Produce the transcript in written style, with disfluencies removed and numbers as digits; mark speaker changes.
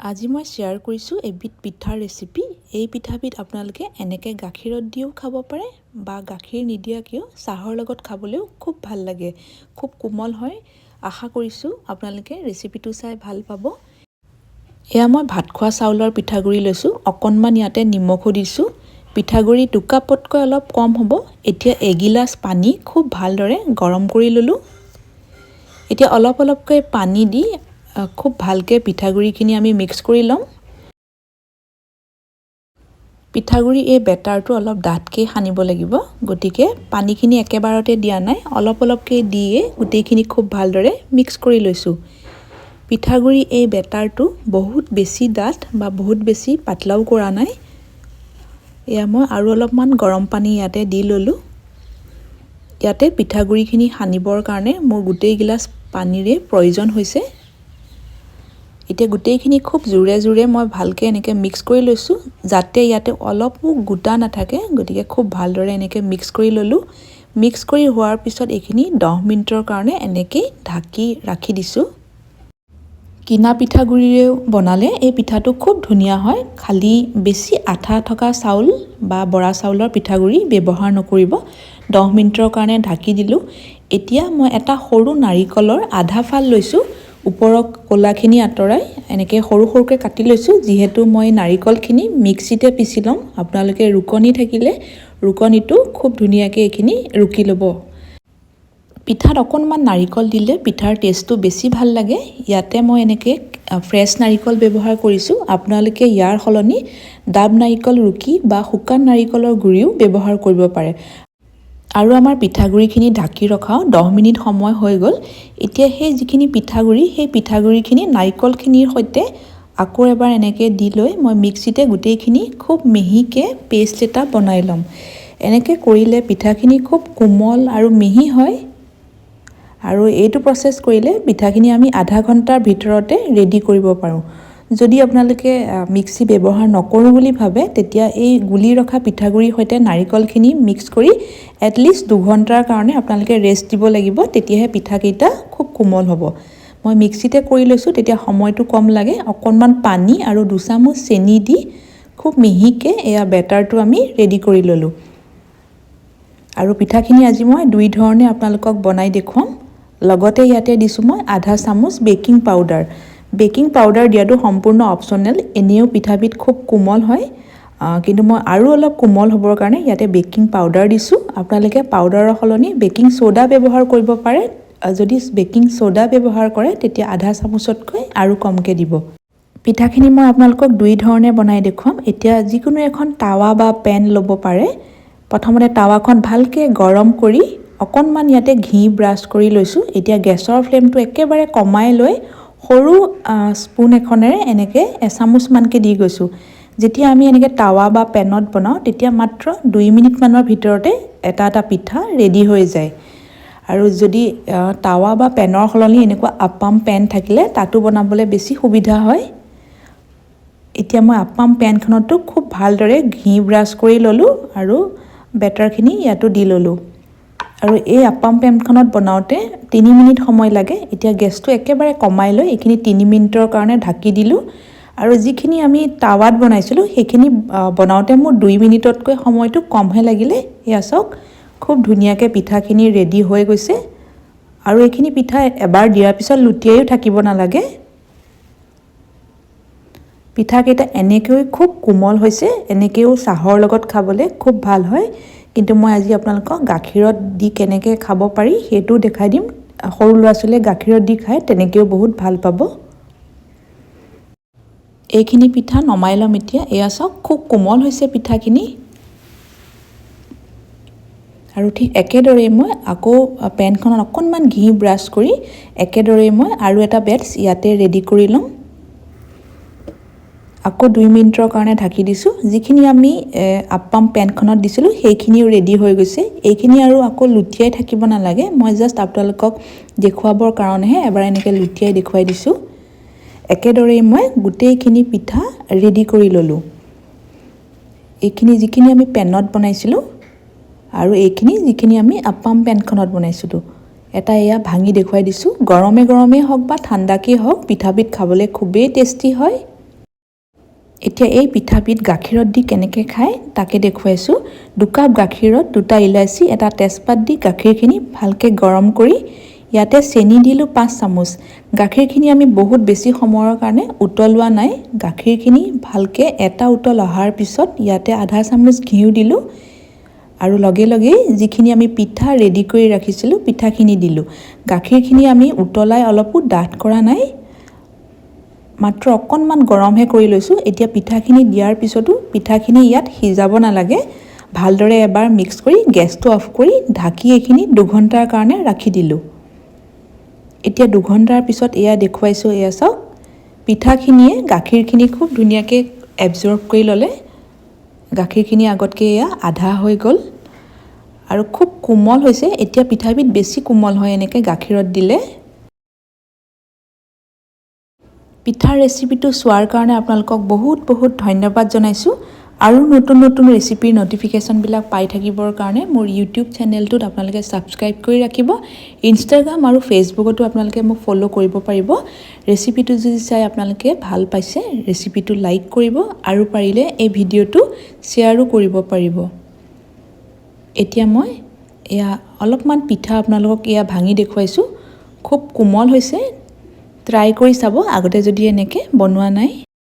Speaker 1: আজি মই শ্বেয়াৰ কৰিছোঁ এবিধ পিঠাৰ ৰেচিপি। এই পিঠাবিধ আপোনালোকে এনেকৈ গাখীৰত দিও খাব পাৰে বা গাখীৰ নিদিয়াকৈও চাহৰ লগত খাবলৈও খুব ভাল লাগে। খুব কোমল হয়। আশা কৰিছোঁ আপোনালোকে ৰেচিপিটো চাই ভাল পাব। এয়া মই ভাত খোৱা চাউলৰ পিঠাগুড়ি লৈছোঁ। অকণমান ইয়াতে নিমখো দিছোঁ। পিঠাগুড়ি 2 কাপতকৈ অলপ কম হ'ব। এতিয়া এগিলাচ পানী খুব ভালদৰে গৰম কৰি ল'লোঁ। এতিয়া অলপ অলপকৈ পানী দি খুব ভালকৈ পিঠাগুড়িখিনি আমি মিক্স কৰি ল'ম। পিঠাগুড়ি এই বেটাৰটো অলপ ডাঠকৈ সানিব লাগিব, গতিকে পানীখিনি একেবাৰতে দিয়া নাই, অলপ অলপকৈ দিয়ে গোটেইখিনি খুব ভালদৰে মিক্স কৰি লৈছোঁ। পিঠাগুড়ি এই বেটাৰটো বহুত বেছি ডাঠ বা বহুত বেছি পাতলাও কৰা নাই। এয়া মই আৰু অলপমান গৰম পানী ইয়াতে দি ল'লোঁ। ইয়াতে পিঠাগুড়িখিনি সানিবৰ কাৰণে মোৰ গোটেই গিলাচ পানীৰে প্ৰয়োজন হৈছে। এতিয়া গোটেইখিনি খুব জোৰে জোৰে মই ভালকৈ এনেকৈ মিক্স কৰি লৈছোঁ, যাতে ইয়াতে অলপো গোটা নাথাকে। গতিকে খুব ভালদৰে এনেকৈ মিক্স কৰি ল'লোঁ। মিক্স কৰি হোৱাৰ পিছত এইখিনি 10 মিনিটৰ কাৰণে এনেকৈ ঢাকি ৰাখি দিছোঁ। কিনা পিঠাগুড়িৰেও বনালে এই পিঠাটো খুব ধুনীয়া হয়। খালি বেছি আঠা থকা চাউল বা বৰা চাউলৰ পিঠাগুড়ি ব্যৱহাৰ নকৰিব। 10 মিনিটৰ কাৰণে ঢাকি দিলোঁ। এতিয়া মই এটা সৰু নাৰিকলৰ আধা ফাল লৈছোঁ। ওপৰৰ ক'লাখিনি আঁতৰাই এনেকৈ সৰু সৰুকৈ কাটি লৈছোঁ। যিহেতু মই নাৰিকলখিনি মিক্সিতে পিচি ল'ম, আপোনালোকে ৰুকনি থাকিলে ৰুকনিটো খুব ধুনীয়াকৈ এইখিনি ৰুকি ল'ব। পিঠাত অকণমান নাৰিকল দিলে পিঠাৰ টেষ্টটো বেছি ভাল লাগে। ইয়াতে মই এনেকৈ ফ্ৰেছ নাৰিকল ব্যৱহাৰ কৰিছোঁ। আপোনালোকে ইয়াৰ সলনি ডাব নাৰিকল ৰুকি বা শুকান নাৰিকলৰ গুড়িও ব্যৱহাৰ কৰিব পাৰে। আৰু আমাৰ পিঠাগুড়িখিনি ঢাকি ৰখাওঁ 10 মিনিট সময় হৈ গ'ল। এতিয়া সেই যিখিনি পিঠাগুড়ি, সেই পিঠাগুড়িখিনি নাৰিকলখিনিৰ সৈতে আকৌ এবাৰ এনেকৈ দি লৈ মই মিক্সিতে গোটেইখিনি খুব মিহিকৈ পেষ্ট এটা বনাই ল'ম। এনেকৈ কৰিলে পিঠাখিনি খুব কোমল আৰু মিহি হয়। আৰু এইটো প্ৰচেছ কৰিলে পিঠাখিনি আমি আধা ঘণ্টাৰ ভিতৰতে ৰেডি কৰিব পাৰোঁ। যদি আপোনালোকে মিক্সি ব্যৱহাৰ নকৰোঁ বুলি ভাবে, তেতিয়া এই গুলি ৰখা পিঠাগুড়িৰ সৈতে নাৰিকলখিনি মিক্স কৰি এটলিষ্ট 2 ঘণ্টাৰ কাৰণে আপোনালোকে ৰেষ্ট দিব লাগিব। তেতিয়াহে পিঠাকেইটা খুব কোমল হ'ব। মই মিক্সিতে কৰি লৈছোঁ, তেতিয়া সময়টো কম লাগে। অকণমান পানী আৰু 2 চামুচ চেনি দি খুব মিহিকৈ এয়া বেটাৰটো আমি ৰেডি কৰি ল'লোঁ। আৰু পিঠাখিনি আজি মই 2 ধৰণে আপোনালোকক বনাই দেখুৱাম। লগতে ইয়াতে দিছোঁ মই আধা চামুচ বেকিং পাউডাৰ। বেকিং পাউডাৰ দিয়াটো সম্পূৰ্ণ অপশ্যনেল। এনেও পিঠাবিধ খুব কোমল হয়, কিন্তু মই আৰু অলপ কোমল হ'বৰ কাৰণে ইয়াতে বেকিং পাউডাৰ দিছোঁ। আপোনালোকে পাউডাৰৰ সলনি বেকিং ছ'ডা ব্যৱহাৰ কৰিব পাৰে। যদি বেকিং ছ'ডা ব্যৱহাৰ কৰে, তেতিয়া আধা চামুচতকৈ আৰু কমকৈ দিব। পিঠাখিনি মই আপোনালোকক 2 ধৰণে বনাই দেখুৱাম। এতিয়া যিকোনো এখন টাৱা বা পেন ল'ব পাৰে। প্ৰথমতে টাৱাখন ভালকৈ গৰম কৰি অকণমান ইয়াতে ঘি ব্ৰাছ কৰি লৈছোঁ। এতিয়া গেছৰ ফ্লেমটো একেবাৰে কমাই লৈ সৰু স্পুন এখনেৰে এনেকৈ এচামুচমানকৈ দি গৈছোঁ। যেতিয়া আমি এনেকৈ টাৱা বা পেনত বনাওঁ, তেতিয়া মাত্ৰ 2 মিনিটমানৰ ভিতৰতে এটা এটা পিঠা ৰেডি হৈ যায়। আৰু যদি টাৱা বা পেনৰ সলনি এনেকুৱা আপাম পেন থাকিলে তাতো বনাবলৈ বেছি সুবিধা হয়। এতিয়া মই আপাম পেনখনতো খুব ভালদৰে ঘি ব্ৰাছ কৰি ল'লোঁ আৰু বেটাৰখিনি ইয়াতো দি ল'লোঁ। আৰু এই আপাম পেনখনত বনাওঁতে 3 মিনিট সময় লাগে। এতিয়া গেছটো একেবাৰে কমাই লৈ এইখিনি 3 মিনিটৰ কাৰণে ঢাকি দিলোঁ। আৰু যিখিনি আমি টাৱাত বনাইছিলোঁ, সেইখিনি বনাওঁতে মোৰ 2 মিনিটতকৈ সময়টো কমহে লাগিলে। এয়া চাওক, খুব ধুনীয়াকৈ পিঠাখিনি ৰেডি হৈ গৈছে। আৰু এইখিনি পিঠা এবাৰ দিয়াৰ পিছত লুটিয়াইও থাকিব নালাগে। পিঠাকেইটা এনেকৈ খুব কোমল হৈছে। এনেকৈও চাহৰ লগত খাবলৈ খুব ভাল হয়। কিন্তু মই আজি আপোনালোকক গাখীৰত দি কেনেকৈ খাব পাৰি সেইটো দেখাই দিম। সৰু ল'ৰা ছোৱালীয়ে গাখীৰত দি খায়, তেনেকৈও বহুত ভাল পাব। এইখিনি পিঠা নমাই ল'ম এতিয়া। এয়া চাওক, খুব কোমল হৈছে পিঠাখিনি। আৰু ঠিক একেদৰেই মই আকৌ পেনখনত অকণমান ঘি ব্ৰাছ কৰি একেদৰেই মই আৰু এটা বেটছ ইয়াতে ৰেডি কৰি ল'ম। আকৌ 2 মিনিটৰ কাৰণে ঢাকি দিছোঁ। যিখিনি আমি আপাম পেনখনত দিছিলোঁ, সেইখিনিও ৰেডি হৈ গৈছে। এইখিনি আৰু আকৌ লুটিয়াই থাকিব নালাগে। মই জাষ্ট আপোনালোকক দেখুৱাবৰ কাৰণেহে এবাৰ এনেকৈ লুটিয়াই দেখুৱাই দিছোঁ। একেদৰেই মই গোটেইখিনি পিঠা ৰেডি কৰি ল'লোঁ। এইখিনি যিখিনি আমি পেনত বনাইছিলোঁ আৰু এইখিনি যিখিনি আমি আপাম পেনখনত বনাইছিলোঁ, এটা এয়া ভাঙি দেখুৱাই দিছোঁ। গৰমে গৰমেই হওক বা ঠাণ্ডাকেই হওক, পিঠাবিধ খাবলৈ খুবেই টেষ্টি হয়। এতিয়া এই পিঠাবিধ গাখীৰত দি কেনেকৈ খায় তাকে দেখুৱাইছোঁ। 2 কাপ গাখীৰত 2টা ইলাচি, এটা তেজপাত দি গাখীৰখিনি ভালকৈ গৰম কৰি ইয়াতে চেনি দিলোঁ 5 চামুচ। গাখীৰখিনি আমি বহুত বেছি সময়ৰ কাৰণে উতলোৱা নাই। গাখীৰখিনি ভালকৈ এটা উতল অহাৰ পিছত ইয়াতে আধা চামুচ ঘিউ দিলোঁ আৰু লগে লগেই যিখিনি আমি পিঠা ৰেডি কৰি ৰাখিছিলোঁ পিঠাখিনি দিলোঁ। গাখীৰখিনি আমি উতলাই অলপো ডাঠ কৰা নাই, মাত্ৰ অকণমান গৰমহে কৰি লৈছোঁ। এতিয়া পিঠাখিনি দিয়াৰ পিছতো পিঠাখিনি ইয়াত সিজাব নালাগে। ভালদৰে এবাৰ মিক্স কৰি গেছটো অফ কৰি ঢাকি এইখিনি 2 ঘণ্টাৰ কাৰণে ৰাখি দিলোঁ। এতিয়া 2 ঘণ্টাৰ পিছত এয়া দেখুৱাইছোঁ। এয়া চাওক, পিঠাখিনিয়ে গাখীৰখিনি খুব ধুনীয়াকৈ এবজৰ্ব কৰি ল'লে। গাখীৰখিনি আগতকৈ এয়া আধা হৈ গ'ল আৰু খুব কোমল হৈছে। এতিয়া পিঠাবিধ বেছি কোমল হয় এনেকৈ গাখীৰত দিলে। পিঠাৰ ৰেচিপিটো চোৱাৰ কাৰণে আপোনালোকক বহুত বহুত ধন্যবাদ জনাইছোঁ। আৰু নতুন নতুন ৰেচিপিৰ ন'টিফিকেশ্যনবিলাক পাই থাকিবৰ কাৰণে মোৰ ইউটিউব চেনেলটোত আপোনালোকে ছাবস্ক্ৰাইব কৰি ৰাখিব। ইনষ্টাগ্ৰাম আৰু ফেচবুকতো আপোনালোকে মোক ফ'ল' কৰিব পাৰিব। ৰেচিপিটো যদি চাই আপোনালোকে ভাল পাইছে, ৰেচিপিটো লাইক কৰিব আৰু পাৰিলে এই ভিডিঅ'টো শ্বেয়াৰো কৰিব পাৰিব। এতিয়া মই এয়া অলপমান পিঠা আপোনালোকক এয়া ভাঙি দেখুৱাইছোঁ। খুব কোমল হৈছে, ট্ৰাই কৰি চাব আগতে যদি এনেকৈ বনোৱা নাই।